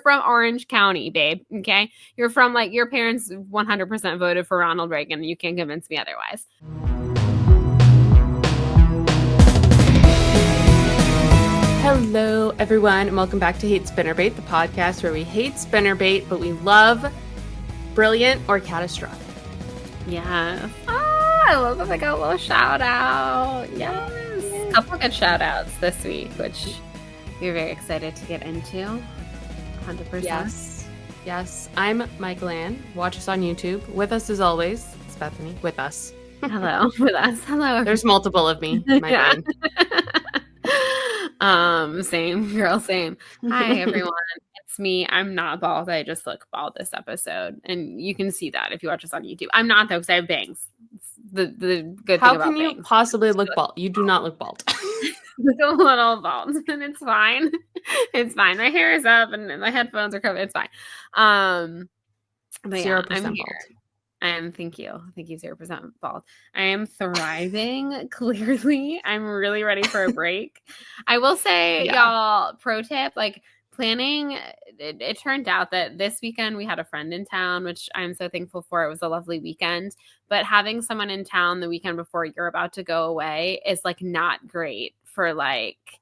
from Orange County, babe. Okay. You're from like your parents 100% voted for Ronald Reagan. You can't convince me otherwise. Hello, everyone, and welcome back to Hate Spinnerbait, the podcast where we hate spinnerbait, but we love brilliant or catastrophic. Yes. Oh, I love that I got a little shout out. Yes. A couple good shout outs this week, which we're very excited to get into. 100%. Yes. I'm Mikelanne. Watch us on YouTube. With us as always, it's Bethany. With us. Hello. With us. Hello. There's multiple of me. My brain. Same girl, same. Hi everyone, it's me. I'm not bald. I just look bald this episode, and you can see that if you watch us on YouTube. I'm not though, because I have bangs. It's the good thing about bangs. How can you possibly look bald? You do not look bald. Look a little bald, and it's fine. It's fine. My hair is up, and my headphones are covered. It's fine. But 0% I'm bald. here. And thank you 0% bald. I am thriving. Clearly, I'm really ready for a break. I will say, y'all, pro tip, like planning. It turned out that this weekend we had a friend in town, which I'm so thankful for. It was a lovely weekend. But having someone in town the weekend before you're about to go away is like not great for like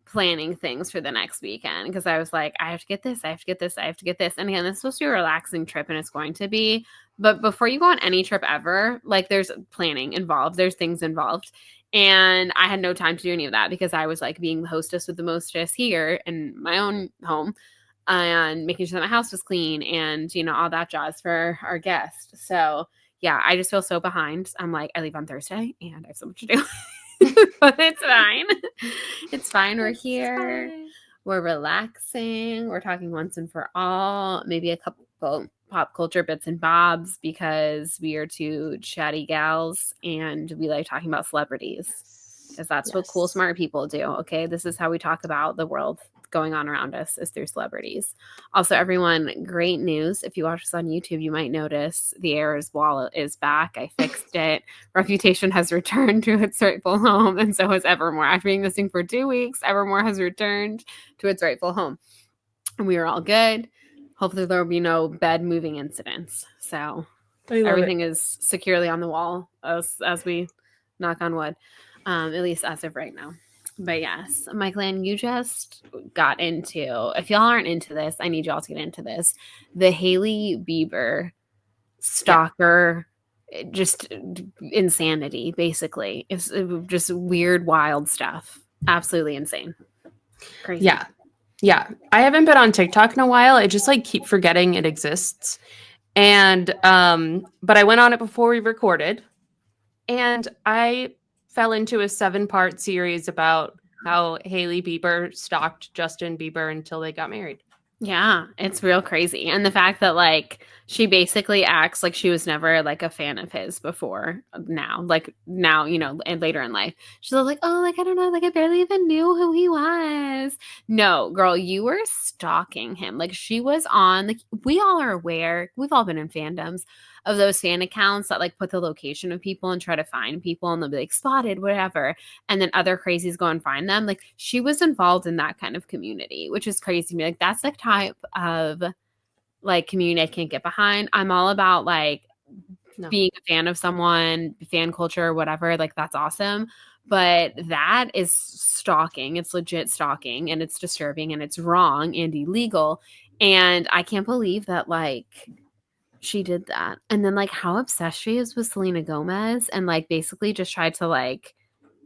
planning things for the next weekend, because I was like, I have to get this, I have to get this, I have to get this. And again, this is supposed to be a relaxing trip, and it's going to be. But before you go on any trip ever, like there's planning involved, there's things involved. And I had no time to do any of that because I was like being the hostess with the mostess here in my own home and making sure that my house was clean and, you know, all that jazz for our guest. So yeah, I just feel so behind. I'm like, I leave on Thursday and I have so much to do. But it's fine. It's fine. We're here. Fine. We're relaxing. We're talking once and for all. Maybe a couple pop culture bits and bobs because we are two chatty gals and we like talking about celebrities because that's what cool, smart people do. Okay. This is how we talk about the world going on around us is through celebrities. Also, everyone, great news. If you watch us on YouTube, you might notice the Error's wallet is back. I fixed it. Reputation has returned to its rightful home, and so has Evermore. After being missing for 2 weeks, Evermore has returned to its rightful home. And we are all good. Hopefully there will be no bed moving incidents. So everything is securely on the wall as we knock on wood, at least as of right now. But yes, Mikelanne, you just got into, if y'all aren't into this, I need y'all to get into this. The Hailee Beiber stalker, just insanity, basically. It's just weird, wild stuff. Absolutely insane. Crazy. Yeah. I haven't been on TikTok in a while. I just like keep forgetting it exists. And, but I went on it before we recorded and I fell into a 7-part series about how Hailee Beiber stalked Justin Bieber until they got married. Yeah, it's real crazy. And the fact that like she basically acts like she was never like a fan of his before now, you know, and later in life. She's like, oh, like, I don't know, like I barely even knew who he was. No, girl, you were stalking him. Like she was on, like we all are aware, we've all been in fandoms of those fan accounts that like put the location of people and try to find people and they'll be like spotted, whatever. And then other crazies go and find them. Like she was involved in that kind of community, which is crazy to me. Like that's the type of like community I can't get behind. I'm all about like being a fan of someone, fan culture, whatever. Like that's awesome. But that is stalking. It's legit stalking and it's disturbing and it's wrong and illegal. And I can't believe that like she did that. And then like how obsessed she is with Selena Gomez and like basically just tried to like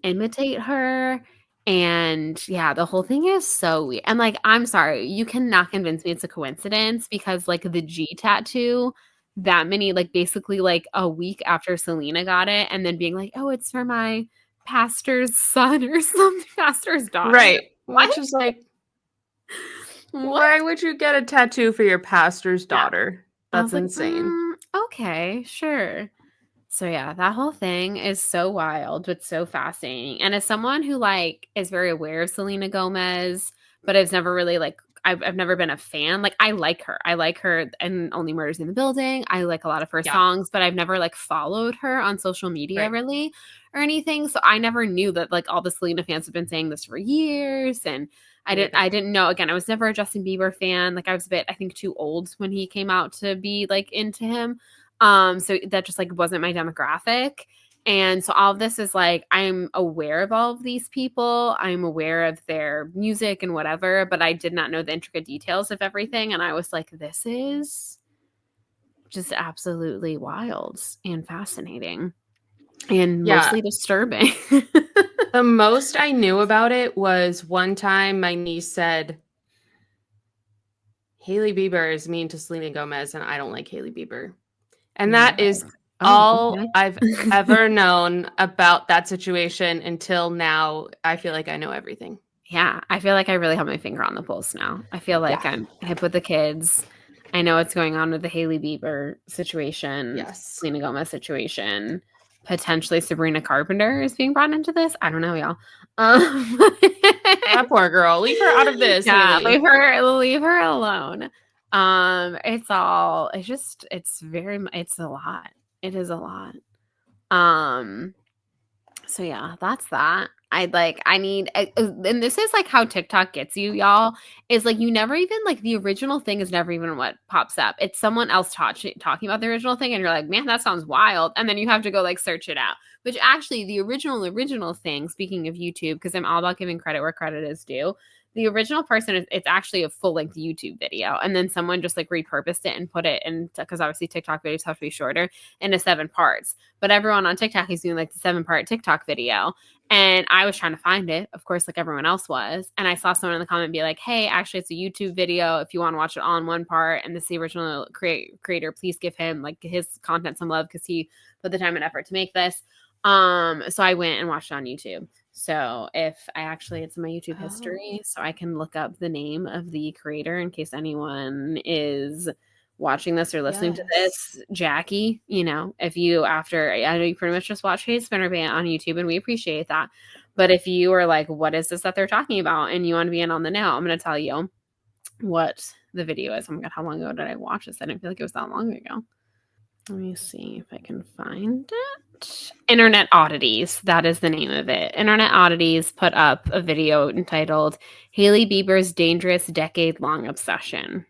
imitate her. And yeah, the whole thing is so weird. And like, I'm sorry, you cannot convince me it's a coincidence because like the G tattoo, that many, like basically like a week after Selena got it and then being like, oh, it's for my pastor's son or something, pastor's daughter. Right. Which is like, why would you get a tattoo for your pastor's daughter? That's insane. Okay, sure. So yeah, that whole thing is so wild, but so fascinating. And as someone who like is very aware of Selena Gomez, but has never really like I've never been a fan. Like, I like her and Only Murders in the Building. I like a lot of her songs, but I've never like followed her on social media really or anything. So I never knew that like all the Selena fans have been saying this for years. And I didn't know. Again, I was never a Justin Bieber fan. Like, I was a bit, I think, too old when he came out to be like into him. So that just like wasn't my demographic. And so all of this is like, I'm aware of all of these people. I'm aware of their music and whatever, but I did not know the intricate details of everything. And I was like, this is just absolutely wild and fascinating and mostly disturbing. The most I knew about it was one time my niece said, Hailee Beiber is mean to Selena Gomez, and I don't like Hailee Beiber. And that is all I've ever known about that situation until now. I feel like I know everything. Yeah, I feel like I really have my finger on the pulse now. I feel like I'm hip with the kids. I know what's going on with the Hailee Bieber situation, Selena Gomez situation. Potentially Sabrina Carpenter is being brought into this. I don't know, y'all. That poor girl. Leave her out of this. Yeah, leave her alone. It's a lot. It is a lot. So yeah, that's that. And this is like how TikTok gets you, y'all, is like you never even like the original thing is never even what pops up. It's someone else talking about the original thing, and you're like, man, that sounds wild. And then you have to go like search it out. Which actually the original thing, speaking of YouTube, because I'm all about giving credit where credit is due. The original person, it's actually a full-length YouTube video. And then someone just like repurposed it and put it in, because obviously TikTok videos have to be shorter, into 7 parts. But everyone on TikTok is doing like the 7-part TikTok video. And I was trying to find it, of course, like everyone else was. And I saw someone in the comment be like, hey, actually, it's a YouTube video. If you want to watch it all in one part, and this is the original creator, please give him like his content some love, because he put the time and effort to make this. So I went and watched it on YouTube. So it's in my YouTube history, so I can look up the name of the creator in case anyone is watching this or listening to this. Jackie, if you I know you pretty much just watch Hate Spinner Band on YouTube, and we appreciate that. But if you are like, what is this that they're talking about, and you want to be in on the know, I'm going to tell you what the video is. Oh my God, how long ago did I watch this? I didn't feel like it was that long ago. Let me see if I can find it. Internet Oddities. That is the name of it. Internet Oddities put up a video entitled Hailee Bieber's Dangerous Decade-Long Obsession.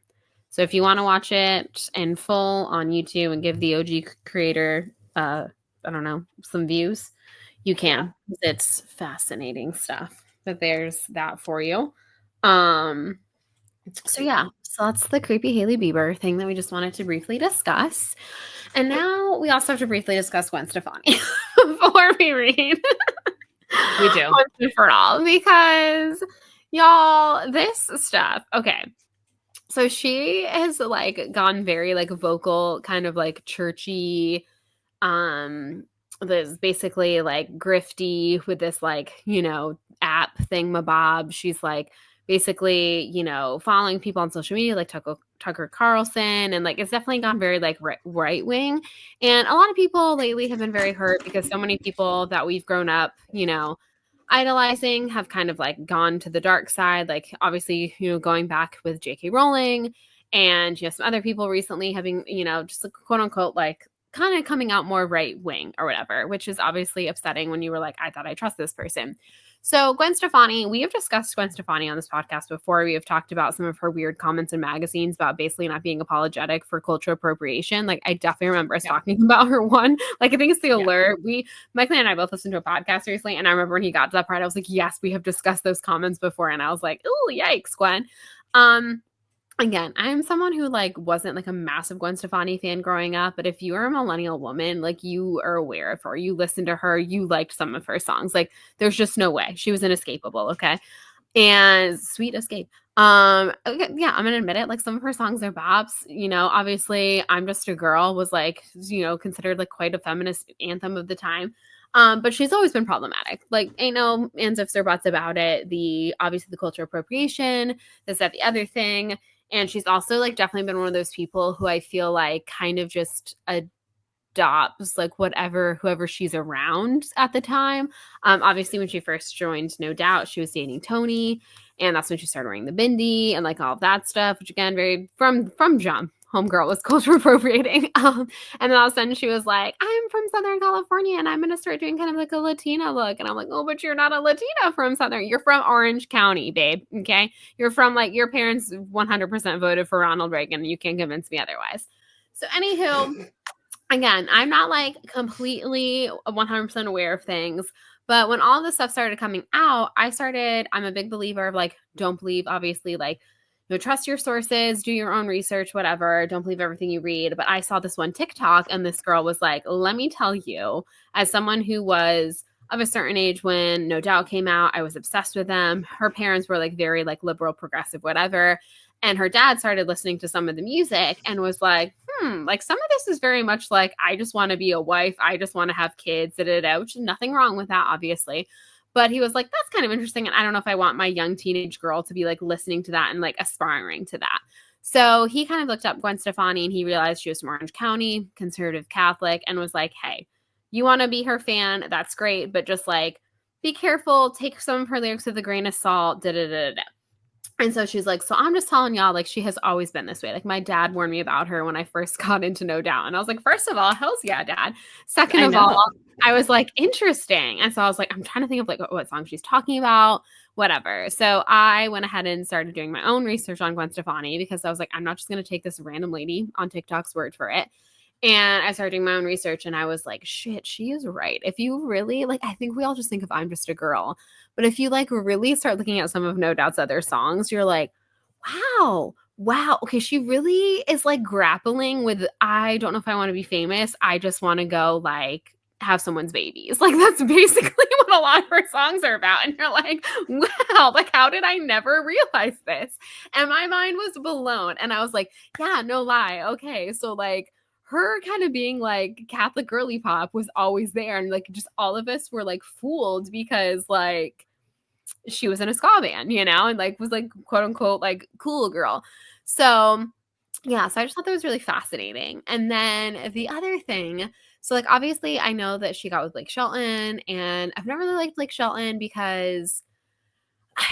So if you want to watch it in full on YouTube and give the OG creator, some views, you can. It's fascinating stuff. But there's that for you. So that's the creepy Hailee Bieber thing that we just wanted to briefly discuss. And now we also have to briefly discuss Gwen Stefani before we read. We do. Once and for all, because y'all, this stuff. Okay. So she has like gone very like vocal, kind of like churchy, there's basically like grifty with this like, app thingamabob. She's like basically, following people on social media like Tucker Carlson, and like it's definitely gone very like right wing. And a lot of people lately have been very hurt because so many people that we've grown up, idolizing have kind of like gone to the dark side. Like obviously, going back with J.K. Rowling and some other people recently having, just like, quote unquote, like kind of coming out more right wing or whatever, which is obviously upsetting when you were like, I thought I trust this person. So Gwen Stefani, we have discussed Gwen Stefani on this podcast before. We have talked about some of her weird comments in magazines about basically not being apologetic for cultural appropriation. Like I definitely remember us talking about her one. Like I think it's The Allure. Mikelanne and I both listened to a podcast recently, and I remember when he got to that part, I was like, yes, we have discussed those comments before. And I was like, oh, yikes, Gwen. Again, I'm someone who like wasn't like a massive Gwen Stefani fan growing up, but if you are a millennial woman, like you are aware of her, you listened to her, you liked some of her songs. Like there's just no way. She was inescapable, okay? And Sweet Escape. Okay, yeah, I'm gonna admit it. Like some of her songs are bops. Obviously, I'm Just a Girl was like, considered like quite a feminist anthem of the time. But she's always been problematic. Like, ain't no ands, ifs, or buts about it. Obviously the cultural appropriation, this, that, the other thing. And she's also like definitely been one of those people who I feel like kind of just adopts like whoever she's around at the time. Obviously when she first joined No Doubt, she was dating Tony, and that's when she started wearing the bindi and like all of that stuff, which again, very from jump. Homegirl was culture appropriating. And then all of a sudden she was like, I'm from Southern California and I'm going to start doing kind of like a Latina look. And I'm like, oh, but you're not a Latina from Southern. You're from Orange County, babe. Okay. You're from like your parents 100% voted for Ronald Reagan. You can't convince me otherwise. So anywho, again, I'm not like completely 100% aware of things. But when all this stuff started coming out, I'm a big believer of like, don't believe, obviously, like, trust your sources, do your own research, whatever. Don't believe everything you read. But I saw this one TikTok and this girl was like, let me tell you, as someone who was of a certain age when No Doubt came out, I was obsessed with them. Her parents were like very like liberal, progressive, whatever. And her dad started listening to some of the music and was like, like some of this is very much like, I just want to be a wife. I just want to have kids, which is nothing wrong with that, obviously. But he was like, that's kind of interesting. And I don't know if I want my young teenage girl to be like listening to that and like aspiring to that. So he kind of looked up Gwen Stefani and he realized she was from Orange County, conservative Catholic, and was like, hey, you want to be her fan? That's great. But just like, be careful. Take some of her lyrics with a grain of salt. And so she's like, so I'm just telling y'all, like, she has always been this way. Like, my dad warned me about her when I first got into No Doubt. And I was like, first of all, hell's yeah, dad. Second of all, I was like, interesting. And so I was like, I'm trying to think of like what song she's talking about, whatever. So I went ahead and started doing my own research on Gwen Stefani because I was like, I'm not just going to take this random lady on TikTok's word for it. And I started doing my own research and I was like, shit, she is right. If you really like, I think we all just think of I'm Just a Girl. But if you like really start looking at some of No Doubt's other songs, you're like, wow. Okay, she really is like grappling with, I don't know if I want to be famous. I just want to go like have someone's babies. Like that's basically what a lot of her songs are about. And you're like, wow, like how did I never realize this? And my mind was blown. And I was like, yeah, no lie. Okay, so like her kind of being like Catholic girly pop was always there. And like just all of us were like fooled because like she was in a ska band, and like was like quote unquote like cool girl. So yeah, so I just thought that was really fascinating. And then the other thing, so like obviously I know that she got with Blake Shelton, and I've never really liked Blake Shelton because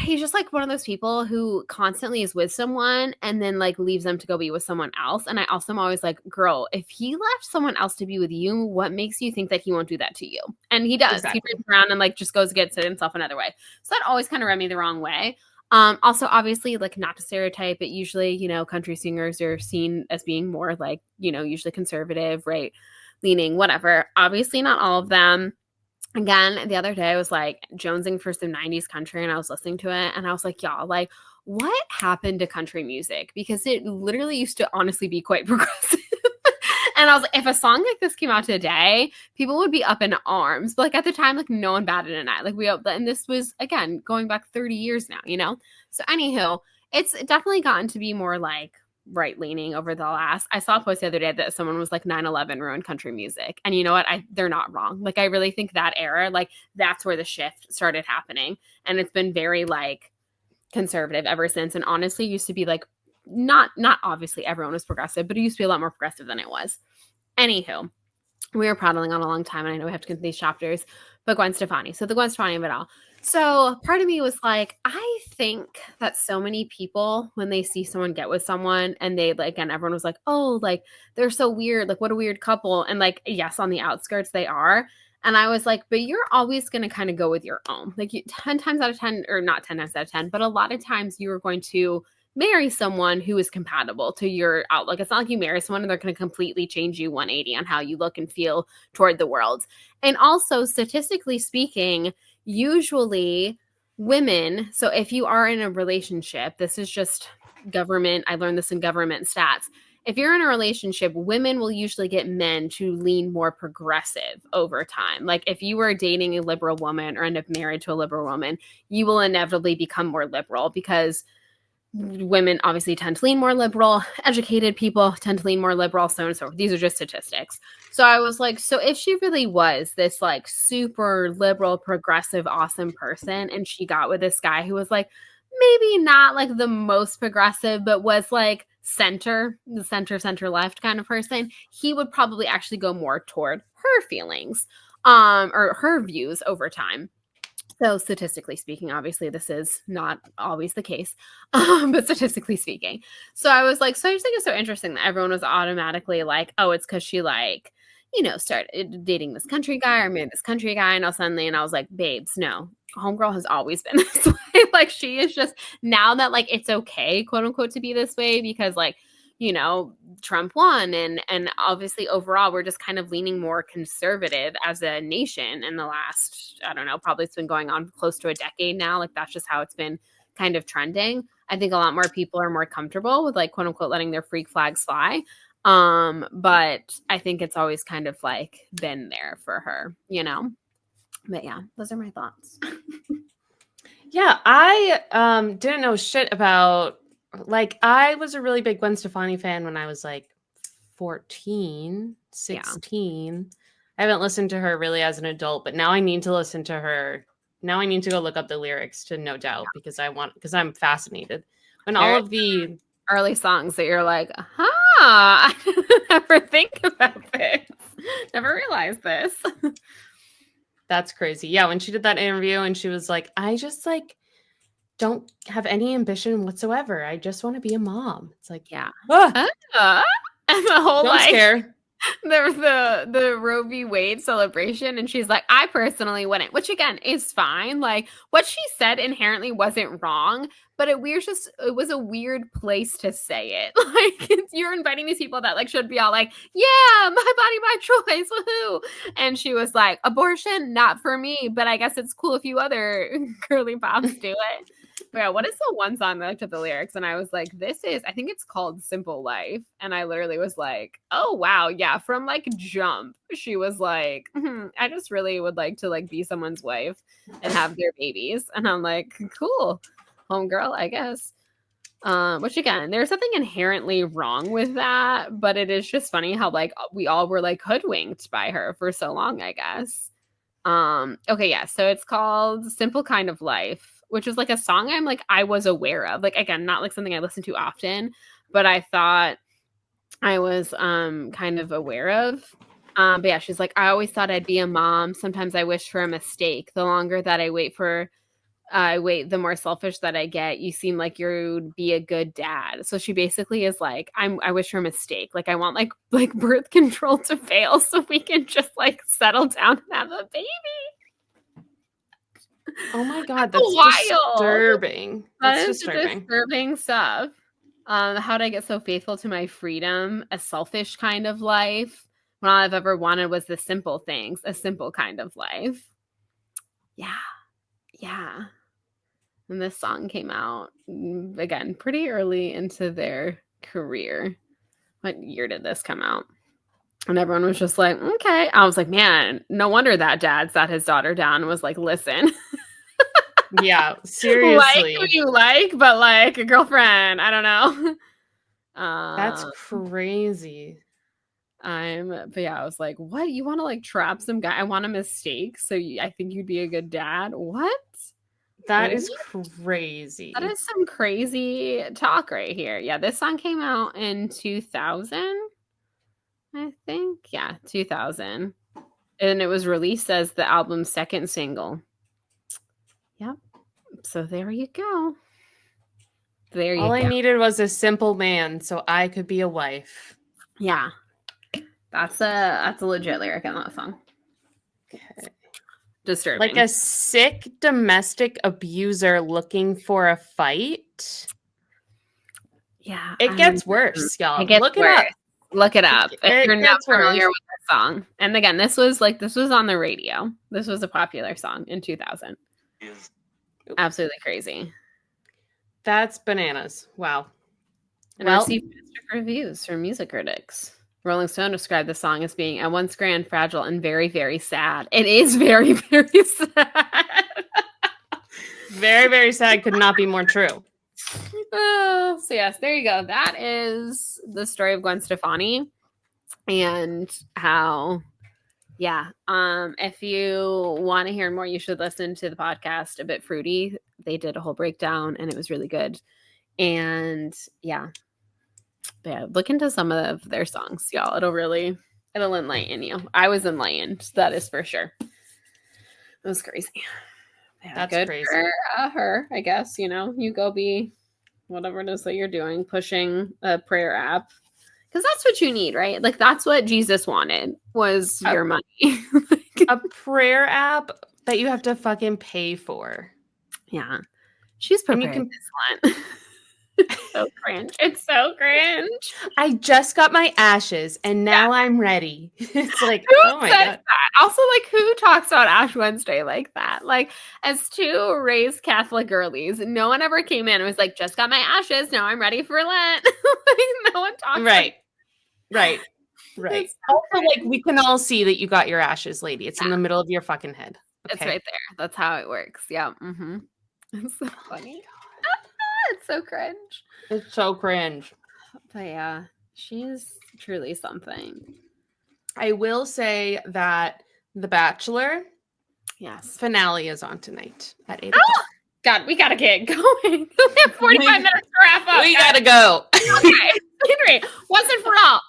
he's just like one of those people who constantly is with someone and then like leaves them to go be with someone else. And I also am always like, girl, if he left someone else to be with you, what makes you think that he won't do that to you? And he does. Exactly. He turns around and like just goes to get himself another way. So that always kind of rubbed me the wrong way. Also, obviously, like not to stereotype, but usually, country singers are seen as being more like, usually conservative, right? Leaning, whatever. Obviously, not all of them. Again, the other day I was like jonesing for some 90s country and I was listening to it and I was like, y'all, like what happened to country music? Because it literally used to honestly be quite progressive. And I was like, if a song like this came out today, people would be up in arms. But like at the time, like no one batted an eye. Like and this was again, going back 30 years now, So anywho, it's definitely gotten to be more like right-leaning over the last. I saw a post the other day that someone was like 9/11 ruined country music. And you know what? They're not wrong. Like I really think that era, like that's where the shift started happening. And it's been very like conservative ever since. And honestly, used to be like not obviously everyone was progressive, but it used to be a lot more progressive than it was. Anywho, we were prattling on a long time and I know we have to get to these chapters, but Gwen Stefani. So the Gwen Stefani of it all. So part of me was like, I think that so many people, when they see someone get with someone and they like, and everyone was like, oh, like they're so weird. Like what a weird couple. And like, yes, on the outskirts they are. And I was like, but you're always going to kind of go with your own. Like 10 times out of 10, or not 10 times out of 10, but a lot of times you are going to marry someone who is compatible to your outlook. It's not like you marry someone and they're going to completely change you 180 on how you look and feel toward the world. And also, statistically speaking, usually women, so if you are in a relationship, this is just government, I learned this in government stats. If you're in a relationship, women will usually get men to lean more progressive over time. Like if you were dating a liberal woman or end up married to a liberal woman, you will inevitably become more liberal because women obviously tend to lean more liberal, educated people tend to lean more liberal, so on and so forth. These are just statistics. So I was like, so if she really was this like super liberal, progressive, awesome person, and she got with this guy who was like, maybe not like the most progressive, but was like center left kind of person, he would probably actually go more toward her feelings or her views over time. So statistically speaking, obviously this is not always the case, but statistically speaking. So I was like, so I just think it's so interesting that everyone was automatically like, oh, it's because she like, you know, started dating this country guy or married this country guy. And all suddenly, and I was like, babes, no, homegirl has always been this way. Like she is just now that like it's okay, quote unquote, to be this way because like, you know, Trump won and obviously overall we're just kind of leaning more conservative as a nation in the last, I don't know, probably it's been going on close to a decade now. Like that's just how it's been kind of trending. I think a lot more people are more comfortable with like quote unquote letting their freak flags fly. But I think it's always kind of like been there for her, you know. But yeah, those are my thoughts. Yeah, I didn't know shit about. Like, I was a really big Gwen Stefani fan when I was like 14, 16. Yeah. I haven't listened to her really as an adult, but now I need to listen to her. Now I need to go look up the lyrics to No Doubt because I'm fascinated. And all of the early songs that you're like, I didn't ever think about this. Never realized this. That's crazy. Yeah, when she did that interview and she was like, I just like don't have any ambition whatsoever. I just want to be a mom. It's like, yeah. And the whole don't scare. There was the Roe v. Wade celebration, and she's like, I personally wouldn't, which again is fine. Like what she said inherently wasn't wrong, but it was a weird place to say it. Like you're inviting these people that like should be all like, yeah, my body, my choice, woohoo. And she was like, abortion, not for me, but I guess it's cool if you other girly pops do it. But yeah, what is the one song that I looked at the lyrics and I was like, I think it's called Simple Life. And I literally was like, oh, wow. Yeah. From like jump, she was like, I just really would like to like be someone's wife and have their babies. And I'm like, cool, homegirl, I guess. Which again, there's nothing inherently wrong with that, but it is just funny how like we all were like hoodwinked by her for so long, I guess. Okay, yeah. So it's called Simple Kind of Life, which is like a song I was aware of. Like again, not like something I listen to often, but I thought I was kind of aware of. But yeah, she's like, I always thought I'd be a mom. Sometimes I wish for a mistake. The longer that I wait, the more selfish that I get. You seem like you'd be a good dad. So she basically is like, I wish for a mistake. Like I want like birth control to fail so we can just like settle down and have a baby. Oh my God, that's wild. Disturbing. That's disturbing stuff. How'd I get so faithful to my freedom? A selfish kind of life. When all I've ever wanted was the simple things, a simple kind of life. Yeah. Yeah. And this song came out, again, pretty early into their career. What year did this come out? And everyone was just like, okay. I was like, man, no wonder that dad sat his daughter down and was like, listen. Yeah, seriously. Like who you like, but like a girlfriend. I don't know. That's crazy. But yeah, I was like, what? You want to like trap some guy? I want a mistake. So I think you'd be a good dad. What? That is crazy. That is some crazy talk right here. Yeah, this song came out in 2000, I think. Yeah, 2000. And it was released as the album's second single. Yep. So there you go. All I needed was a simple man so I could be a wife. Yeah. That's a legit lyric in that song. Okay. Disturbing. Like a sick domestic abuser looking for a fight. Yeah. It gets worse, y'all. Look it up. Look it up if you're not familiar with the song. And again, this was on the radio. This was a popular song in 2000. Absolutely crazy. That's bananas. Wow. And received mixed reviews from music critics. Rolling Stone described the song as being at once grand, fragile, and very, very sad. It is very, very sad. Very, very sad could not be more true. So yes, there you go. That is the story of Gwen Stefani and how, yeah. If you want to hear more, you should listen to the podcast A Bit Fruity. They did a whole breakdown and it was really good. And yeah. But yeah, look into some of their songs, y'all. It'll enlighten you. I was enlightened. That is for sure. It was crazy. Yeah, That's good crazy. for her, I guess. You go be whatever it is that you're doing, pushing a prayer app. Because that's what you need, right? Like, that's what Jesus wanted, was your money. A prayer app that you have to fucking pay for. Yeah. She's prepared this Lent. It's so cringe. It's so cringe. I just got my ashes and now I'm ready. It's like, who oh my God. that? Also, like, who talks about Ash Wednesday like that? Like, as two raised Catholic girlies, no one ever came in and was like, just got my ashes, now I'm ready for Lent. Like, no one talks Right. Like, Right. It's so Also, like, we can all see that you got your ashes, lady. It's in the middle of your fucking head. Okay? It's right there. That's how it works. Yeah. Mm-hmm. It's so funny. It's so cringe. It's so cringe. But yeah, she's truly something. I will say that The Bachelor finale is on tonight at 8 o'clock. God, we gotta get going. We have 45 minutes to wrap up. We gotta go. Okay. Henry, once and for all,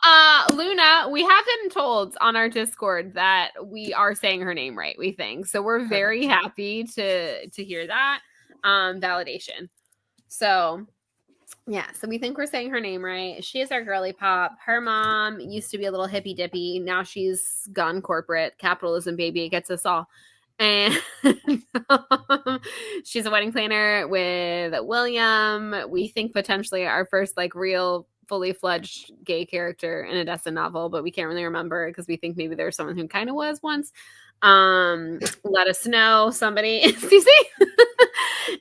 Luna, we have been told on our Discord that we are saying her name right, we think. So we're very happy to hear that validation. So yeah, so we think we're saying her name right. She is our girly pop. Her mom used to be a little hippy dippy. Now she's gone corporate. Capitalism, baby, it gets us all. And she's a wedding planner with William. We think potentially our first like real fully fledged gay character in a Dessen novel, but we can't really remember because we think maybe there's someone who kind of was once. Let us know, somebody. Cece.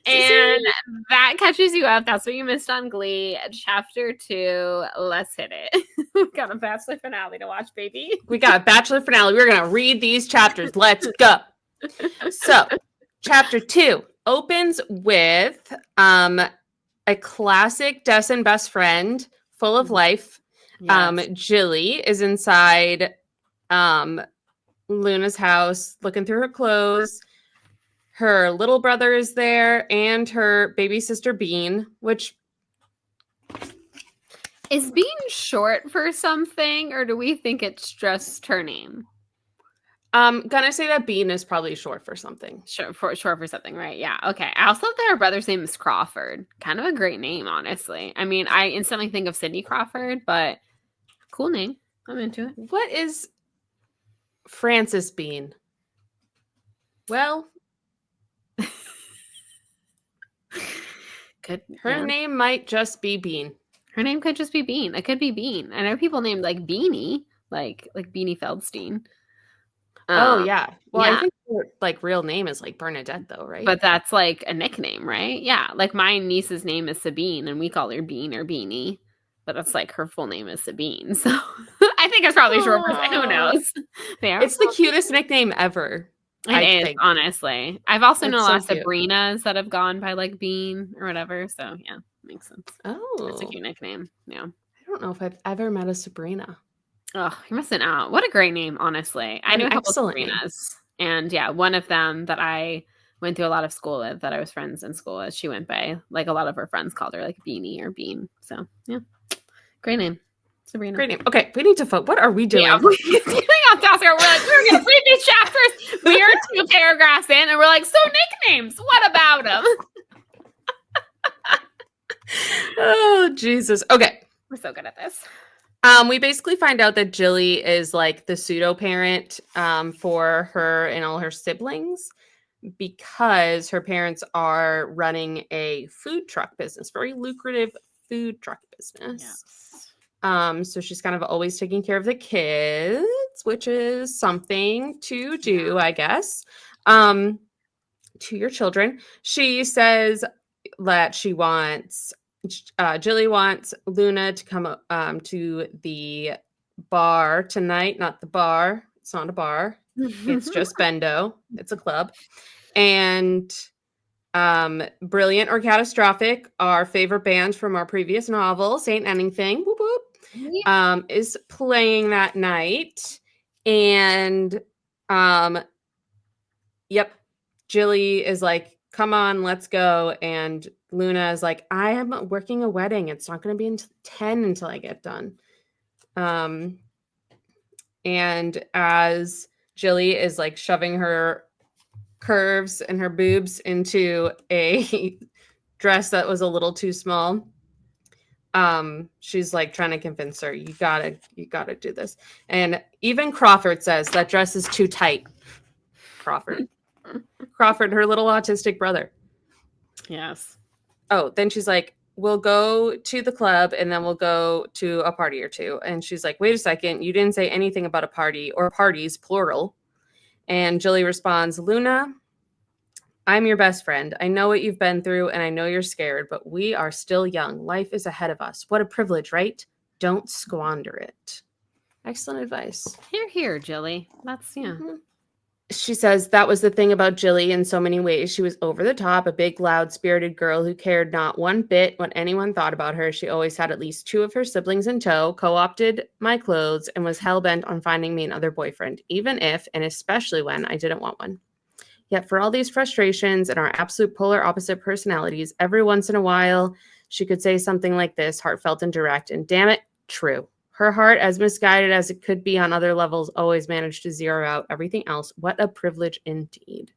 And that catches you up. That's what you missed on Glee. Chapter 2. Let's hit it. We've got a Bachelor finale to watch, baby. We got a Bachelor finale. We're gonna read these chapters. Let's go. So, chapter 2 opens with a classic Dessen best friend, full of life. Yes. Jilly is inside Luna's house looking through her clothes. Her little brother is there and her baby sister Bean, which is Bean short for something, or do we think it's just her name? I'm gonna say that Bean is probably short for something. Short for something, right? Yeah. Okay. I also thought her brother's name is Crawford. Kind of a great name, honestly. I mean, I instantly think of Sidney Crawford, but cool name. I'm into it. What is Frances Bean? Well, her name might just be Bean. Her name could just be Bean. It could be Bean. I know people named like Beanie, like Beanie Feldstein. Oh yeah. Well, yeah. I think her like real name is like Bernadette though, right? But that's like a nickname, right? Yeah. Like my niece's name is Sabine and we call her Bean or Beanie. But it's like her full name is Sabine. So I think it's probably short for who knows. It's the cutest nickname ever. It is, honestly. I've also known a lot of Sabrinas that have gone by like Bean or whatever. So yeah, makes sense. Oh. It's a cute nickname. Yeah. I don't know if I've ever met a Sabrina. Oh, you're missing out. What a great name, honestly. I knew a couple of Sabrinas. And yeah, one of them that I went through a lot of school with, that I was friends in school with, she went by, like a lot of her friends called her like Beanie or Bean. So yeah, great name. Sabrina. Great name. Okay, we need to vote. What are we doing? Yeah, we're off task. We're like, we're going to read these chapters. We are 2 paragraphs in, and we're like, so nicknames, what about them? Oh, Jesus. Okay. We're so good at this. We basically find out that Jilly is like the pseudo parent for her and all her siblings because her parents are running a food truck business, very lucrative food truck business. Yes. So she's kind of always taking care of the kids, which is something to do, I guess. To your children. She says that she wants Jilly wants Luna to come to the bar tonight. Not the bar. It's not a bar. It's just Bendo. It's a club. And Brilliant or Catastrophic, our favorite band from our previous novel, Saint Anything, whoop, whoop, is playing that night. And yep, Jilly is like, come on, let's go. And Luna is like, I am working a wedding. It's not going to be until 10 until I get done. And as Jilly is like shoving her curves and her boobs into a dress that was a little too small, she's like trying to convince her, you gotta do this. And even Crawford says that dress is too tight. Crawford, her little autistic brother. Yes. Oh, then she's like, we'll go to the club and then we'll go to a party or two. And she's like, wait a second, you didn't say anything about a party or parties, plural. And Jilly responds, Luna, I'm your best friend. I know what you've been through and I know you're scared, but we are still young. Life is ahead of us. What a privilege, right? Don't squander it. Excellent advice. Here, Jilly. That's, yeah. Mm-hmm. She says that was the thing about Jilly in so many ways. She was over the top, a big, loud, spirited girl who cared not one bit what anyone thought about her. She always had at least 2 of her siblings in tow, co-opted my clothes, and was hell-bent on finding me another boyfriend, even if, and especially when, I didn't want one. Yet for all these frustrations and our absolute polar opposite personalities, every once in a while, she could say something like this, heartfelt and direct, and damn it, true. Her heart, as misguided as it could be on other levels, always managed to zero out everything else. What a privilege indeed.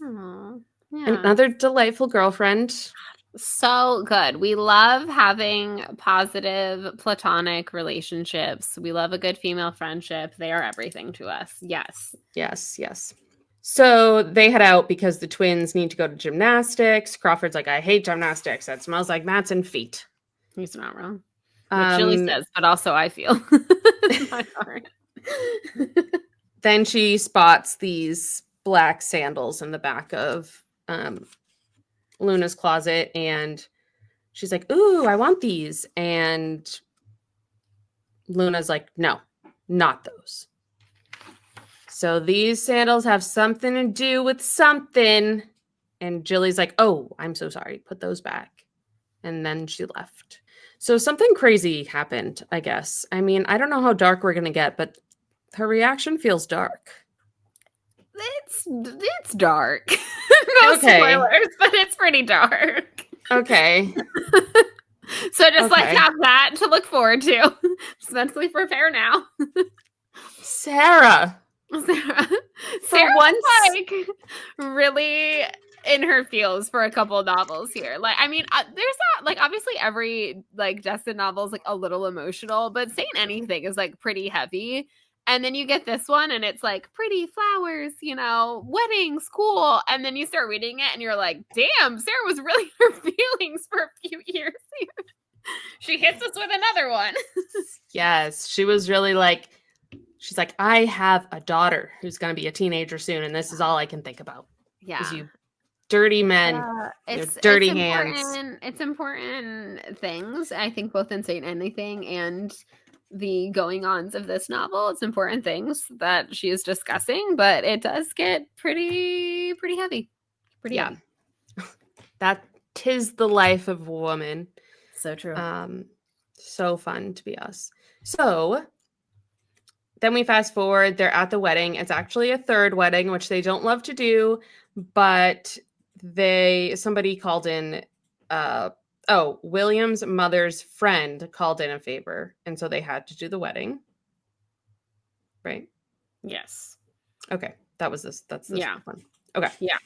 Aww, yeah. Another delightful girlfriend. So good. We love having positive platonic relationships. We love a good female friendship. They are everything to us. Yes. Yes, yes. So they head out because the twins need to go to gymnastics. Crawford's like, I hate gymnastics. That smells like mats and feet. He's not wrong. What Jilly says, but also I feel in my heart. Then she spots these black sandals in the back of Luna's closet, and she's like, ooh, I want these. And Luna's like, no, not those. So these sandals have something to do with something. And Jilly's like, oh, I'm so sorry. Put those back. And then she left. So something crazy happened, I guess. I mean, I don't know how dark we're going to get, but her reaction feels dark. It's dark. No spoilers, but it's pretty dark. Okay. So just like have that to look forward to. Just mentally prepare now. Sarah, for once, like really in her feels for a couple of novels here. Like, I mean, there's not like obviously every like Dessen novel is like a little emotional, but Saint Anything is like pretty heavy. And then you get this one and it's like pretty flowers, you know, wedding, school. And then you start reading it and you're like, damn, Sarah was really her feelings for a few years here. She hits us with another one. Yes, she was really like, she's like, I have a daughter who's going to be a teenager soon. And this is all I can think about. Yeah. You dirty men, it's dirty hands. hands. It's important things, I think, both in Saint Anything and the going-ons of this novel. It's important things that she is discussing, but it does get pretty heavy. Pretty heavy. That 'tis the life of a woman. So true. So fun to be us. So then we fast forward. They're at the wedding. It's actually a third wedding, which they don't love to do, but somebody called in. William's mother's friend called in a favor, and so they had to do the wedding. Right? Yes. Okay, that was this. That's this one. Okay. Yeah.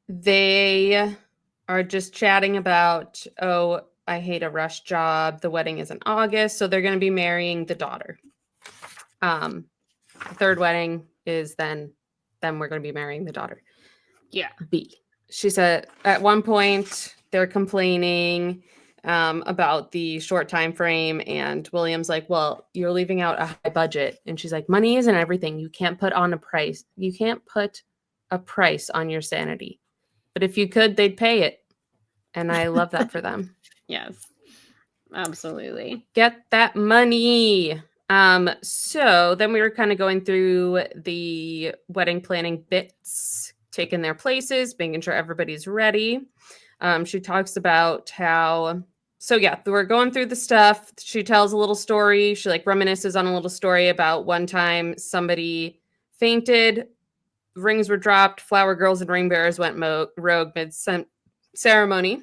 They are just chatting about, oh, I hate a rush job. The wedding is in August, so they're going to be marrying the daughter. The third wedding is then we're going to be marrying the daughter. Yeah. B. She said at one point they're complaining about the short time frame, and William's like, well, you're leaving out a high budget. And she's like, money isn't everything. You can't put on a price. You can't put a price on your sanity. But if you could, they'd pay it. And I love that for them. Yes, absolutely. Get that money. So then we were kind of going through the wedding planning bits, taking their places, making sure everybody's ready. She talks about how, we're going through the stuff. She tells a little story. She like reminisces on a little story about one time somebody fainted, rings were dropped, flower girls and ring bearers went rogue ceremony.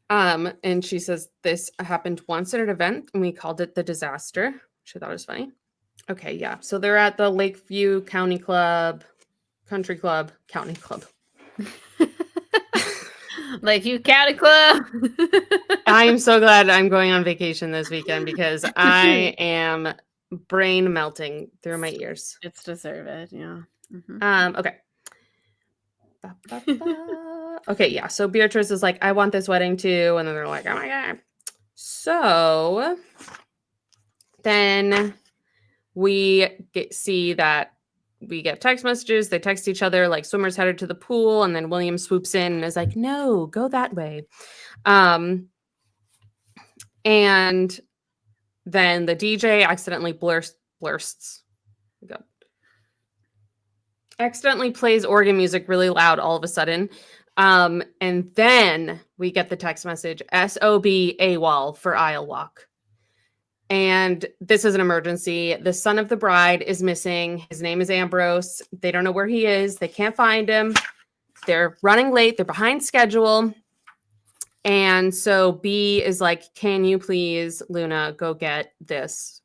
And she says this happened once at an event, and we called it the disaster, which I thought was funny. Okay, yeah. So they're at the Lakeview Country Club. Lakeview County Club. I am so glad I'm going on vacation this weekend because I am brain melting through my ears. It's deserved, yeah. Mm-hmm. Okay. Okay, yeah. So Beatrice is like, I want this wedding too. And then they're like, oh my God. So then we see that we get text messages. They text each other like swimmers headed to the pool. And then William swoops in and is like, no, go that way. And then the DJ accidentally accidentally plays organ music really loud all of a sudden. And then we get the text message, SOB AWOL for aisle walk. And this is an emergency. The son of the bride is missing. His name is Ambrose. They don't know where he is. They can't find him. They're running late. They're behind schedule. And so B is like, can you please, Luna, go get this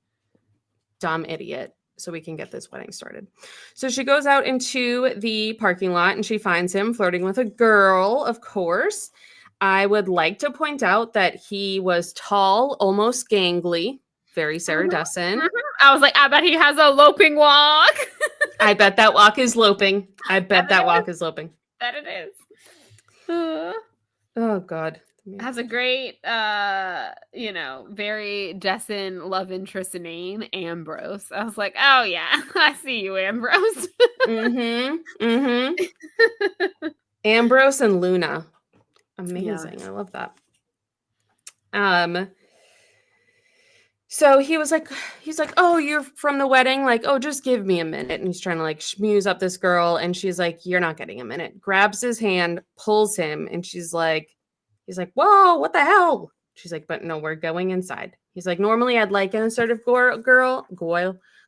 dumb idiot so we can get this wedding started. So she goes out into the parking lot and she finds him flirting with a girl, of course. I would like to point out that he was tall, almost gangly, very Sarah Dessen. I was like, I bet he has a loping walk. I bet that walk is loping. I bet that walk is loping. That it is. Oh, God. Has a great, very Dessen love interest name, Ambrose. I was like, oh, yeah, I see you, Ambrose. Ambrose and Luna. Amazing. Yeah. I love that. So he's like, oh, you're from the wedding? Like, oh, just give me a minute. And he's trying to like schmooze up this girl. And she's like, you're not getting a minute. Grabs his hand, pulls him. And he's like, whoa, what the hell? She's like, but no, we're going inside. He's like, normally I'd like an assertive girl,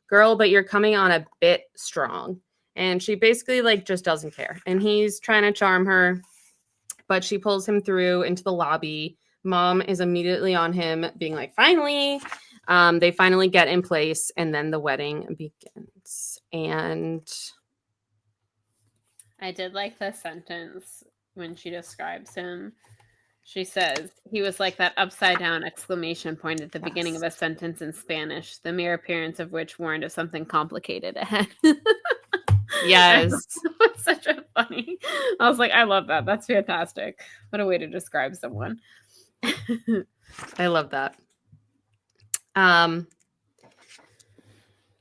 but you're coming on a bit strong. And she basically like just doesn't care. And he's trying to charm her, but she pulls him through into the lobby. Mom is immediately on him being like, finally. They finally get in place and then the wedding begins. And I did like the sentence when she describes him. She says, he was like that upside down exclamation point at the beginning of a sentence in Spanish, the mere appearance of which warned of something complicated ahead. Yes. It's such a funny. I was like, I love that. That's fantastic. What a way to describe someone. I love that.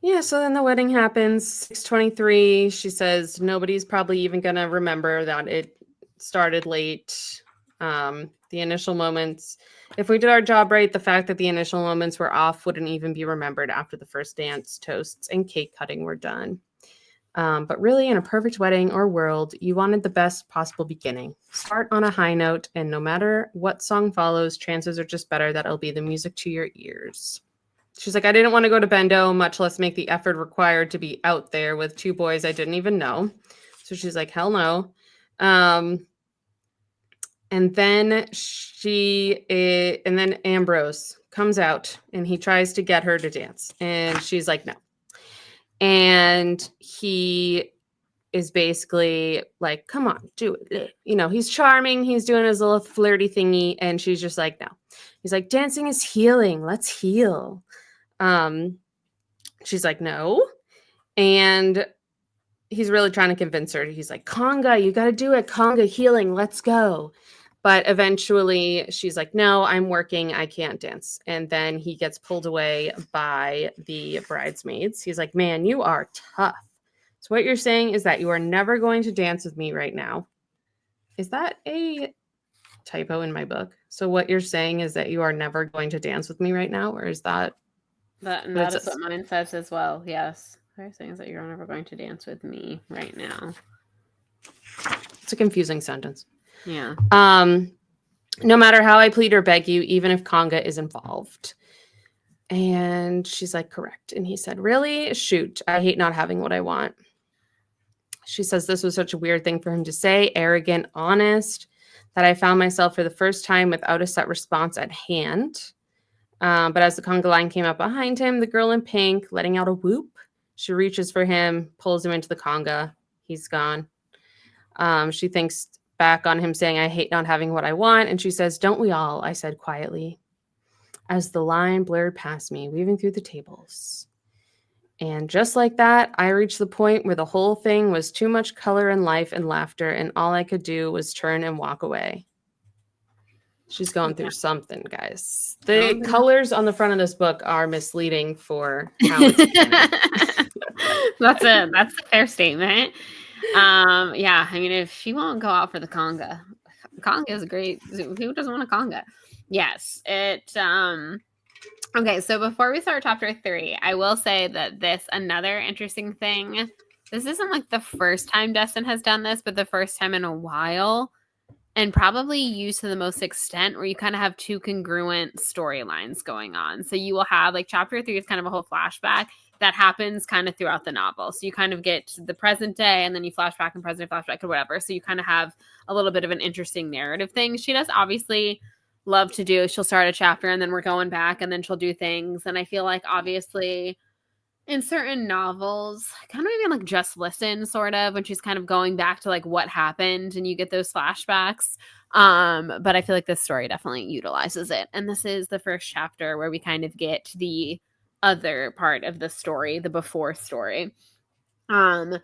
Yeah, so then the wedding happens, 6:23. She says nobody's probably even going to remember that it started late. The initial moments, if we did our job right, the fact that the initial moments were off wouldn't even be remembered after the first dance, toasts, and cake cutting were done. But really, in a perfect wedding or world, you wanted the best possible beginning. Start on a high note, and no matter what song follows, chances are just better that it'll be the music to your ears. She's like, I didn't want to go to Bendo, much less make the effort required to be out there with two boys I didn't even know. So she's like, hell no. And then Ambrose comes out and he tries to get her to dance. And she's like, no. And he is basically like, come on, do it. He's charming. He's doing his little flirty thingy. And she's just like, no. He's like, dancing is healing. Let's heal. She's like, no. And he's really trying to convince her. He's like, conga, you got to do it. Conga, healing. Let's go. But eventually she's like, no, I'm working. I can't dance. And then he gets pulled away by the bridesmaids. He's like, man, you are tough. So what you're saying is that you are never going to dance with me right now. Is that a typo in my book? So what you're saying is that you are never going to dance with me right now? Or is that? That is what mine says as well. Yes. What you're saying is that you're never going to dance with me right now. It's a confusing sentence. Yeah. No matter how I plead or beg you, even if conga is involved. And she's like, correct. And he said, really? Shoot. I hate not having what I want. She says this was such a weird thing for him to say. Arrogant, honest. that I found myself for the first time without a set response at hand. But as the conga line came up behind him, the girl in pink, letting out a whoop, she reaches for him, pulls him into the conga. He's gone. She thinks back on him saying, I hate not having what I want. And she says, don't we all? I said quietly, as the line blurred past me, weaving through the tables. And just like that, I reached the point where the whole thing was too much color and life and laughter, and all I could do was turn and walk away. She's going through something, guys. The colors on the front of this book are misleading for how it's That's a fair statement. Yeah, I mean, if she won't go out for the conga is great. Who doesn't want a conga? Yes, okay, so before we start chapter 3, I will say that another interesting thing, this isn't like the first time Dessen has done this, but the first time in a while, and probably used to the most extent, where you kind of have two congruent storylines going on. So you will have, like, chapter 3 is kind of a whole flashback that happens kind of throughout the novel. So you kind of get to the present day, and then you flashback and present flashback or whatever. So you kind of have a little bit of an interesting narrative thing. She does obviously love to do. She'll start a chapter, and then we're going back, and then she'll do things. And I feel like, obviously, in certain novels, kind of even like Just Listen, sort of, when she's kind of going back to like what happened and you get those flashbacks. But I feel like this story definitely utilizes it. And this is the first chapter where we kind of get the other part of the story, the before story. So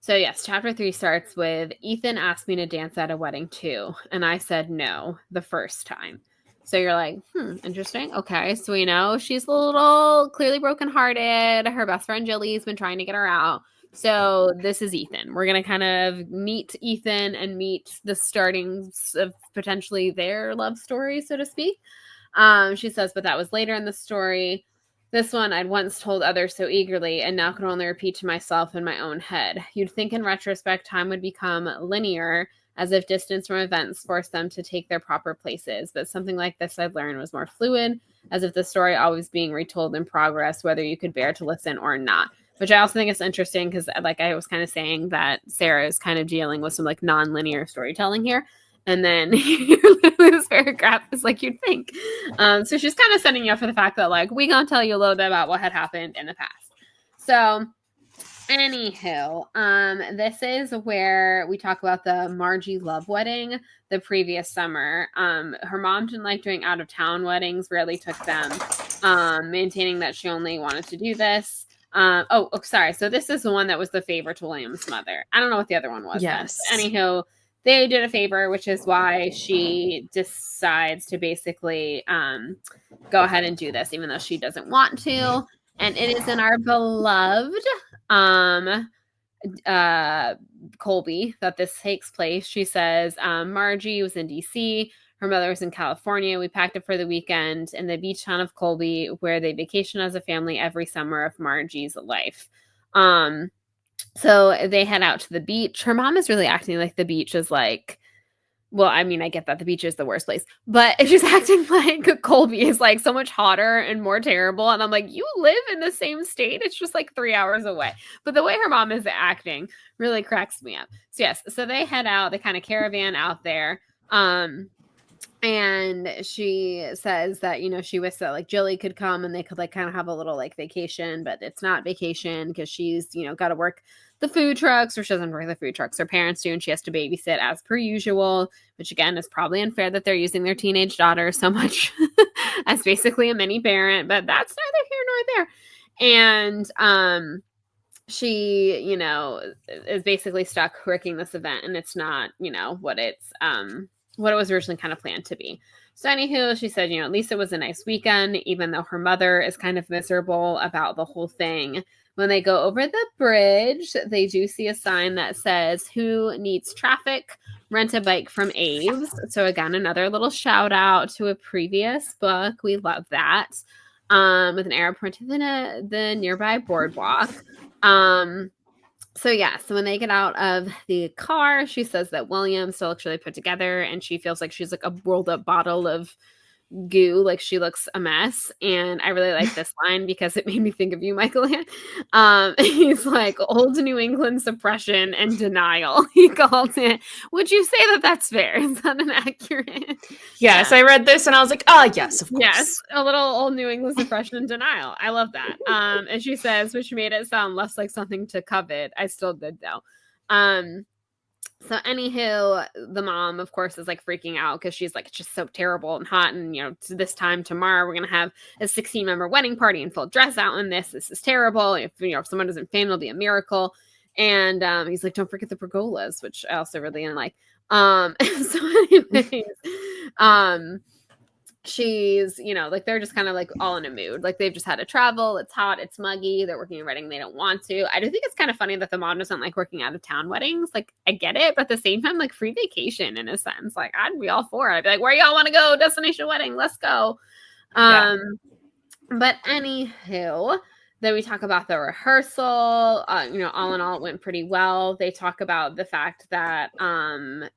yes, chapter 3 starts with, Ethan asked me to dance at a wedding too, and I said no the first time. So you're like, interesting. Okay, so we know she's a little clearly brokenhearted. Her best friend Jilly's been trying to get her out. So this is Ethan. We're going to kind of meet Ethan and meet the startings of potentially their love story, so to speak. She says, but that was later in the story. This one I'd once told others so eagerly, and now can only repeat to myself in my own head. You'd think in retrospect time would become linear, as if distance from events forced them to take their proper places. But something like this, I'd learned, was more fluid, as if the story always being retold in progress, whether you could bear to listen or not. Which I also think is interesting, because like I was kind of saying that Sarah is kind of dealing with some like non-linear storytelling here. And then this paragraph is like, you'd think. So she's kind of setting you up for the fact that, like, we gonna tell you a little bit about what had happened in the past. So anywho, this is where we talk about the Margie love wedding the previous summer. Her mom didn't like doing out of town weddings, rarely took them, maintaining that she only wanted to do this. Sorry. So this is the one that was the favor to William's mother. I don't know what the other one was. Yes. Anywho, they did a favor, which is why she decides to basically go ahead and do this, even though she doesn't want to. And it is in our beloved Colby that this takes place. She says, Margie was in DC. Her mother was in California. We packed up for the weekend in the beach town of Colby, where they vacation as a family every summer of Margie's life. So they head out to the beach. Her mom is really acting like the beach is like, well, I mean, I get that the beach is the worst place, but she's acting like Colby is like so much hotter and more terrible. And I'm like, you live in the same state. It's just like 3 hours away. But the way her mom is acting really cracks me up. So yes, so they head out, they kind of caravan out there. And she says that, you know, she wishes that like Jilly could come and they could like kind of have a little like vacation, but it's not vacation because she's, you know, got to work the food trucks, or she doesn't work the food trucks. Her parents do, and she has to babysit as per usual, which again is probably unfair that they're using their teenage daughter so much as basically a mini parent, but that's neither here nor there. And she, you know, is basically stuck working this event, and it's not, you know, what it was originally kind of planned to be. So anywho, she said, you know, at least it was a nice weekend, even though her mother is kind of miserable about the whole thing. When they go over the bridge, they do see a sign that says, who needs traffic? Rent a bike from Abe's. So again, another little shout out to a previous book. We love that. With an arrow pointing to the nearby boardwalk. So yeah, so when they get out of the car, she says that William still looks really put together, and she feels like she's like a rolled up bottle of goo, like she looks a mess. And I really like this line because it made me think of you, Mikelanne. He's like, old New England suppression and denial. He called it. Would you say that that's fair? Is that an accurate? Yes, yeah. I read this and I was like, oh, yes, of course. Yes, a little old New England suppression and denial. I love that. And she says, which made it sound less like something to covet. I still did, though. So anywho, the mom, of course, is like freaking out because she's like, it's just so terrible and hot. And, you know, this time tomorrow, we're going to have a 16-member wedding party and full dress out in this. This is terrible. If, you know, if someone doesn't faint, it'll be a miracle. And he's like, don't forget the pergolas, which I also really didn't like. So anyways, she's, you know, like they're just kind of like all in a mood. Like they've just had to travel. It's hot. It's muggy. They're working a wedding. They don't want to. I do think it's kind of funny that the mom doesn't like working out of town weddings. Like I get it, but at the same time, like free vacation in a sense. Like I'd be all for it. I'd be like, where y'all want to go? Destination wedding. Let's go. But anywho, then we talk about the rehearsal. You know, all in all, it went pretty well. They talk about the fact that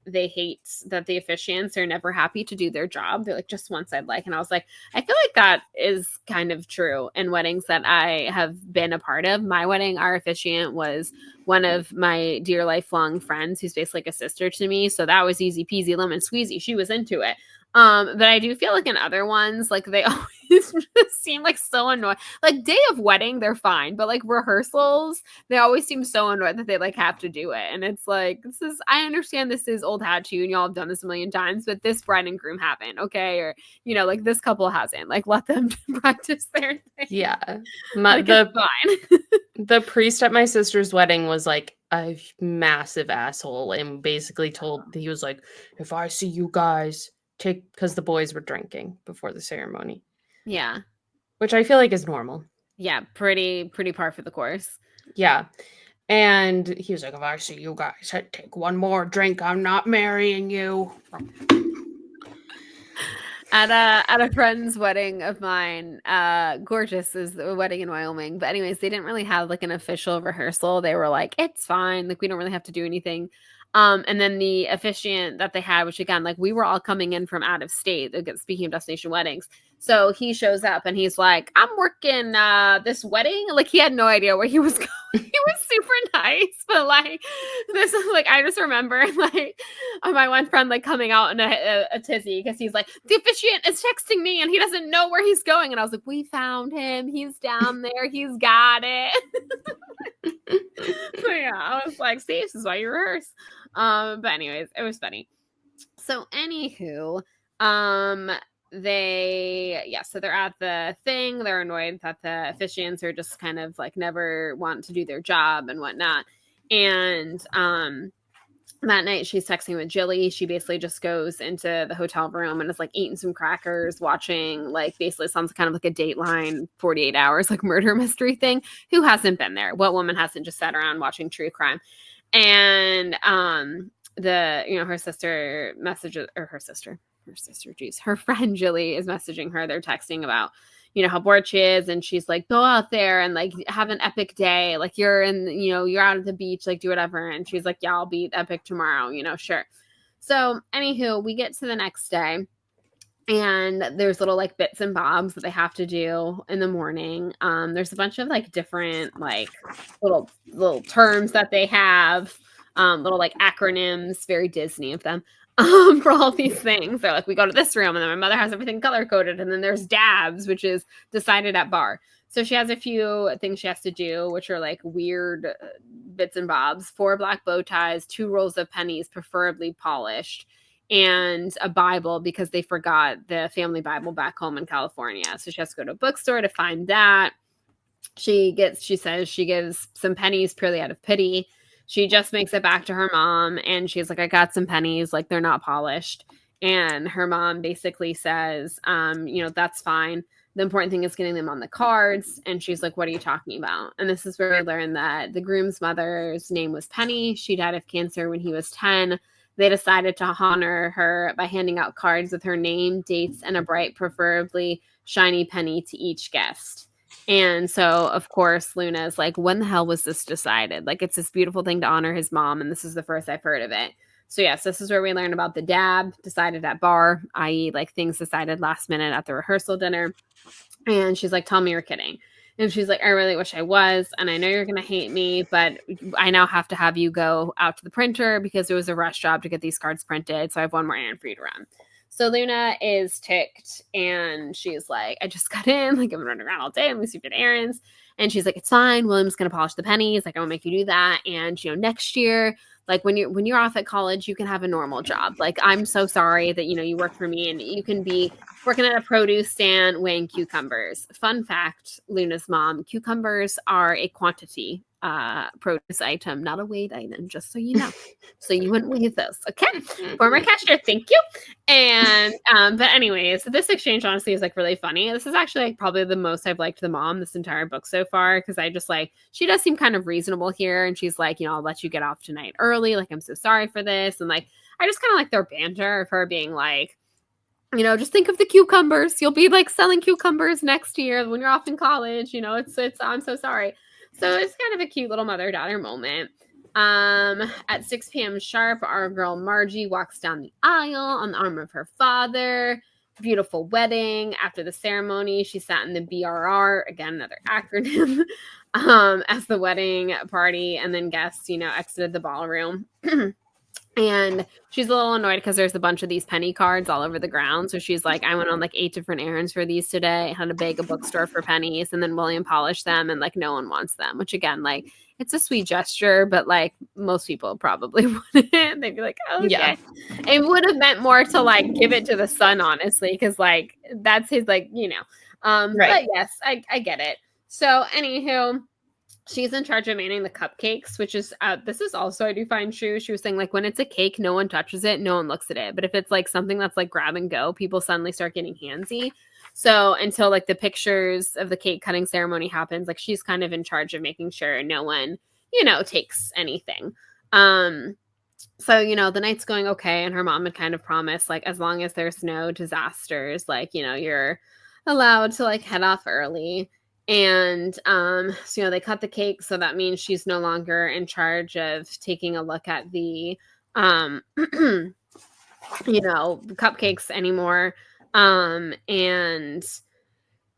they hate that the officiants are never happy to do their job. They're like, just once I'd like. And I was like, I feel like that is kind of true in weddings that I have been a part of. My wedding, our officiant was one of my dear lifelong friends who's basically like a sister to me. So that was easy peasy lemon squeezy. She was into it. But I do feel like in other ones, like they always just seem like so annoyed. Like day of wedding, they're fine, but like rehearsals, they always seem so annoyed that they like have to do it. And it's like, I understand this is old hat to you and y'all have done this a million times, but this bride and groom haven't, okay? Or, you know, like this couple hasn't. Like let them practice their thing. Yeah. Like, it's fine. The priest at my sister's wedding was like a massive asshole and basically he was like, if I see you guys because the boys were drinking before the ceremony. Yeah. Which I feel like is normal. Yeah, pretty par for the course. Yeah. And he was like, if I see you guys take one more drink, I'm not marrying you. At a friend's wedding of mine, gorgeous is the wedding in Wyoming. But anyways, they didn't really have like an official rehearsal. They were like, it's fine. Like we don't really have to do anything. And then the officiant that they had, which again, like we were all coming in from out of state, speaking of destination weddings. So he shows up and he's like, I'm working this wedding. Like he had no idea where he was going. He was super nice, but like this is like, I just remember like my one friend like coming out in a tizzy because he's like, the officiant is texting me and he doesn't know where he's going. And I was like, we found him. He's down there. He's got it. So yeah, I was like, see, this is why you rehearse. But anyways, it was funny. So anywho, so they're at the thing. They're annoyed that the officiants are just kind of like never want to do their job and whatnot. And that night she's texting with Jilly. She basically just goes into the hotel room and is like eating some crackers, watching like basically sounds kind of like a Dateline 48 Hours like murder mystery thing. Who hasn't been there? What woman hasn't just sat around watching true crime? And her sister messages, or her sister, geez, her friend Jilly is messaging her. They're texting about, you know, how bored she is. And she's like, go out there and like have an epic day. Like you're out at the beach, like do whatever. And she's like, yeah, I'll be epic tomorrow, you know, sure. So anywho, we get to the next day and there's little like bits and bobs that they have to do in the morning. There's a bunch of like different like little terms that they have, little like acronyms, very Disney of them. For all these things. They're like, we go to this room and then my mother has everything color coded. And then there's dabs, which is decided at bar. So she has a few things she has to do, which are like weird bits and bobs, 4 black bow ties, 2 rolls of pennies, preferably polished, and a Bible because they forgot the family Bible back home in California. So she has to go to a bookstore to find that. She says she gives some pennies purely out of pity. She just makes it back to her mom and she's like, I got some pennies, like they're not polished. And her mom basically says, that's fine. The important thing is getting them on the cards. And she's like, what are you talking about? And this is where we learn that the groom's mother's name was Penny. She died of cancer when he was 10. They decided to honor her by handing out cards with her name, dates, and a bright, preferably shiny penny to each guest. And so, of course, Luna is like, when the hell was this decided? Like, it's this beautiful thing to honor his mom, and this is the first I've heard of it. So yes, this is where we learn about the dab decided at bar, i.e. like things decided last minute at the rehearsal dinner. And she's like, tell me you're kidding. And she's like, I really wish I was. And I know you're going to hate me, but I now have to have you go out to the printer because it was a rush job to get these cards printed. So I have one more errand for you to run. So Luna is ticked and she's like, I just got in. Like, I've been running around all day. I'm stupid errands. And she's like, it's fine. William's going to polish the pennies. Like, I won't make you do that. And, you know, next year, like when you're off at college, you can have a normal job. Like, I'm so sorry that, you know, you work for me and you can be working at a produce stand weighing cucumbers. Fun fact, Luna's mom, cucumbers are a quantity produce item, not a weight item, just so you know. So you wouldn't weigh those. Okay. Former cashier, thank you. And but anyways, this exchange honestly is like really funny. This is actually like probably the most I've liked the mom this entire book so far, because I just like, she does seem kind of reasonable here, and she's like, you know, I'll let you get off tonight early, like I'm so sorry for this. And like I just kind of like their banter of her being like, you know, just think of the cucumbers. You'll be like selling cucumbers next year when you're off in college. You know, it's I'm so sorry. So it's kind of a cute little mother-daughter moment. At 6 p.m. sharp, our girl Margie walks down the aisle on the arm of her father. Beautiful wedding. After the ceremony, she sat in the BRR, again, another acronym, as the wedding party, and then guests, you know, exited the ballroom. And she's a little annoyed because there's a bunch of these penny cards all over the ground. So she's like, I went on like 8 different errands for these today. I had to beg a bookstore for pennies, and then William polished them, and like no one wants them, which again, like it's a sweet gesture, but like most people probably wouldn't. They'd be like, oh, okay. Yeah. It would have meant more to like give it to the son, honestly, because like that's his, like, you know. Right. But yes, I get it. So anywho, she's in charge of manning the cupcakes, which is, this is also, I do find true. She was saying, like, when it's a cake, no one touches it, no one looks at it. But if it's, like, something that's, like, grab and go, people suddenly start getting handsy. So until, like, the pictures of the cake cutting ceremony happens, like, she's kind of in charge of making sure no one, you know, takes anything. So, you know, the night's going okay, and her mom had kind of promised, like, as long as there's no disasters, like, you know, you're allowed to, like, head off early. And, so, you know, they cut the cake. So that means she's no longer in charge of taking a look at the, you know, cupcakes anymore. And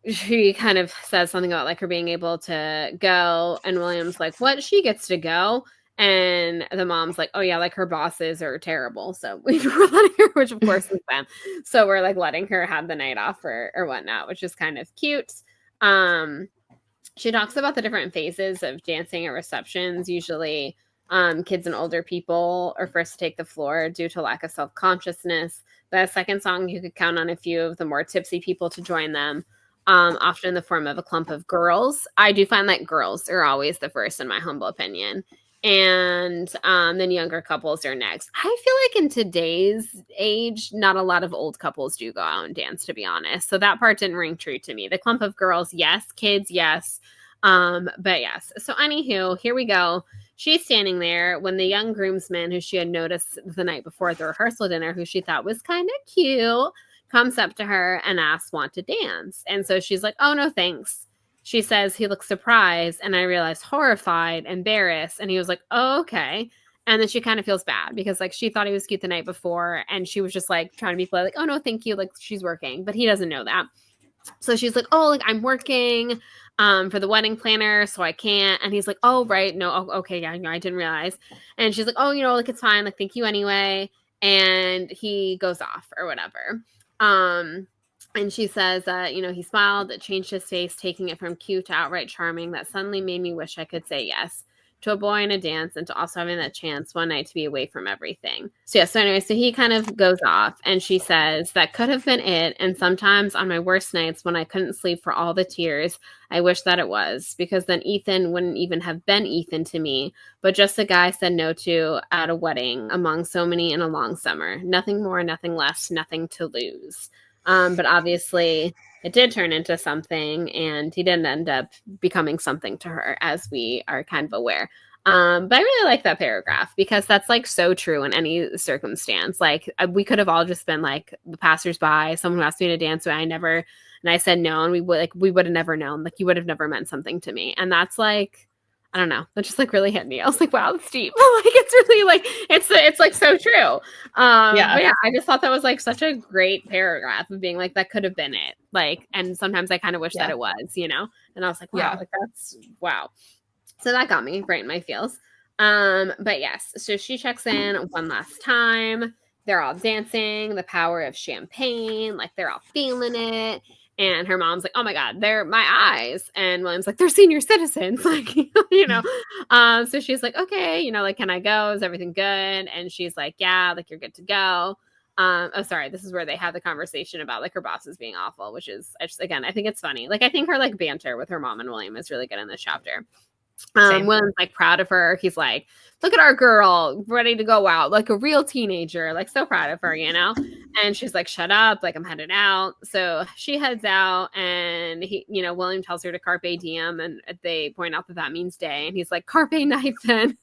she kind of says something about like her being able to go. And William's like, what? She gets to go. And the mom's like, oh yeah, like her bosses are terrible. So we're letting her, which of course is them. So we're like letting her have the night off or whatnot, which is kind of cute. She talks about the different phases of dancing at receptions. Usually, kids and older people are first to take the floor due to lack of self-consciousness. The second song, you could count on a few of the more tipsy people to join them, often in the form of a clump of girls. I do find that girls are always the first, in my humble opinion. And then younger couples are next. I feel like in today's age, not a lot of old couples do go out and dance, to be honest. So that part didn't ring true to me. The clump of girls, yes. Kids, yes. But yes. So anywho, here we go. She's standing there when the young groomsman, who she had noticed the night before at the rehearsal dinner, who she thought was kind of cute, comes up to her and asks, want to dance? And so she's like, oh, no, thanks. She says he looks surprised, and I realized horrified, embarrassed, and he was like, oh, okay. And then she kind of feels bad because like she thought he was cute the night before, and she was just like trying to be polite, like, oh, no, thank you. Like she's working, but he doesn't know that. So she's like, oh, like I'm working for the wedding planner, so I can't. And he's like, oh, right. No. Oh, okay. Yeah, I didn't realize. And she's like, oh, you know, like it's fine. Like, thank you anyway. And he goes off or whatever. And she says that, you know, he smiled, it changed his face, taking it from cute to outright charming. That suddenly made me wish I could say yes to a boy and a dance, and to also having that chance one night to be away from everything. So yeah, so anyway, so he kind of goes off, and she says that could have been it. And sometimes on my worst nights when I couldn't sleep for all the tears, I wish that it was, because then Ethan wouldn't even have been Ethan to me, but just a guy I said no to at a wedding among so many in a long summer. Nothing more, nothing less, nothing to lose. But obviously it did turn into something, and he didn't end up becoming something to her, as we are kind of aware. But I really like that paragraph because that's like so true in any circumstance. Like we could have all just been like the passersby, someone who asked me to dance with, and I said no, and we would have never known. Like you would have never meant something to me. And that's like, I don't know. That just like really hit me. I was like, wow, that's deep. Like it's really like it's like so true. But yeah, I just thought that was like such a great paragraph of being like that could have been it. Like, and sometimes I kind of wish that it was, you know. And I was like, wow, like that's wow. So that got me right in my feels. But yes, so she checks in one last time. They're all dancing, the power of champagne, like they're all feeling it. And her mom's like, oh my God, they're my eyes. And William's like, they're senior citizens. Like, you know, so she's like, okay, you know, like, can I go? Is everything good? And she's like, yeah, like you're good to go. Oh, sorry. This is where they have the conversation about like her bosses being awful, which is again, I think it's funny. Like, I think her like banter with her mom and William is really good in this chapter. William's like proud of her. He's like, look at our girl ready to go out, like a real teenager, like so proud of her, you know? And she's like, shut up, like I'm headed out. So she heads out and he, you know, William tells her to carpe diem and they point out that that means day. And he's like, carpe night then.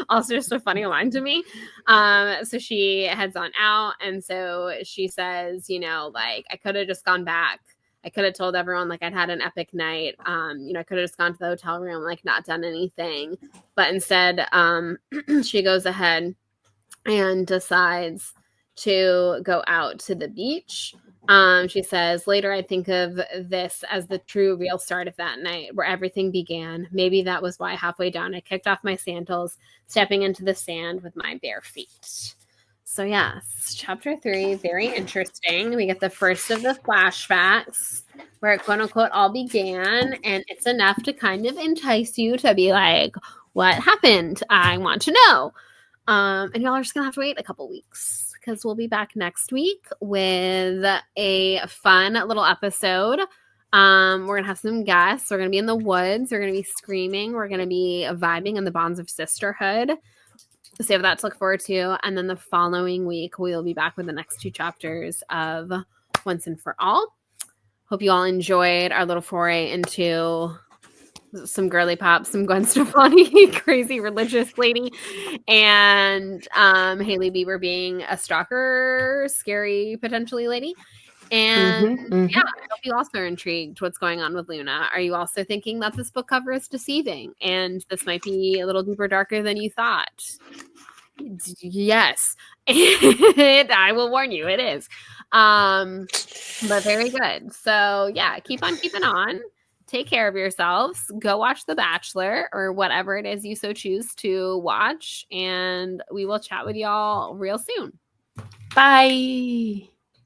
Also just a funny line to me. So she heads on out. And so she says, you know, like I could have just gone back. I could have told everyone like I'd had an epic night. You know, I could have just gone to the hotel room, like not done anything. But instead, she goes ahead and decides to go out to the beach. She says, later I think of this as the true real start of that night where everything began. Maybe that was why halfway down I kicked off my sandals, stepping into the sand with my bare feet. So yes, chapter 3, very interesting. We get the first of the flashbacks where it quote unquote all began, and it's enough to kind of entice you to be like, what happened? I want to know. And y'all are just gonna have to wait a couple weeks because we'll be back next week with a fun little episode. We're gonna have some guests. We're gonna be in the woods. We're gonna be screaming. We're gonna be vibing in the bonds of sisterhood. So you have that to look forward to. And then the following week, we'll be back with the next 2 chapters of Once and For All. Hope you all enjoyed our little foray into some girly pop, some Gwen Stefani, crazy religious lady, and Hailee Beiber being a stalker, scary, potentially lady. And yeah, I hope you also are intrigued what's going on with Luna. Are you also thinking that this book cover is deceiving and this might be a little deeper, darker than you thought? Yes. I will warn you, it is. But very good. So yeah, keep on keeping on. Take care of yourselves. Go watch The Bachelor or whatever it is you so choose to watch. And we will chat with y'all real soon. Bye.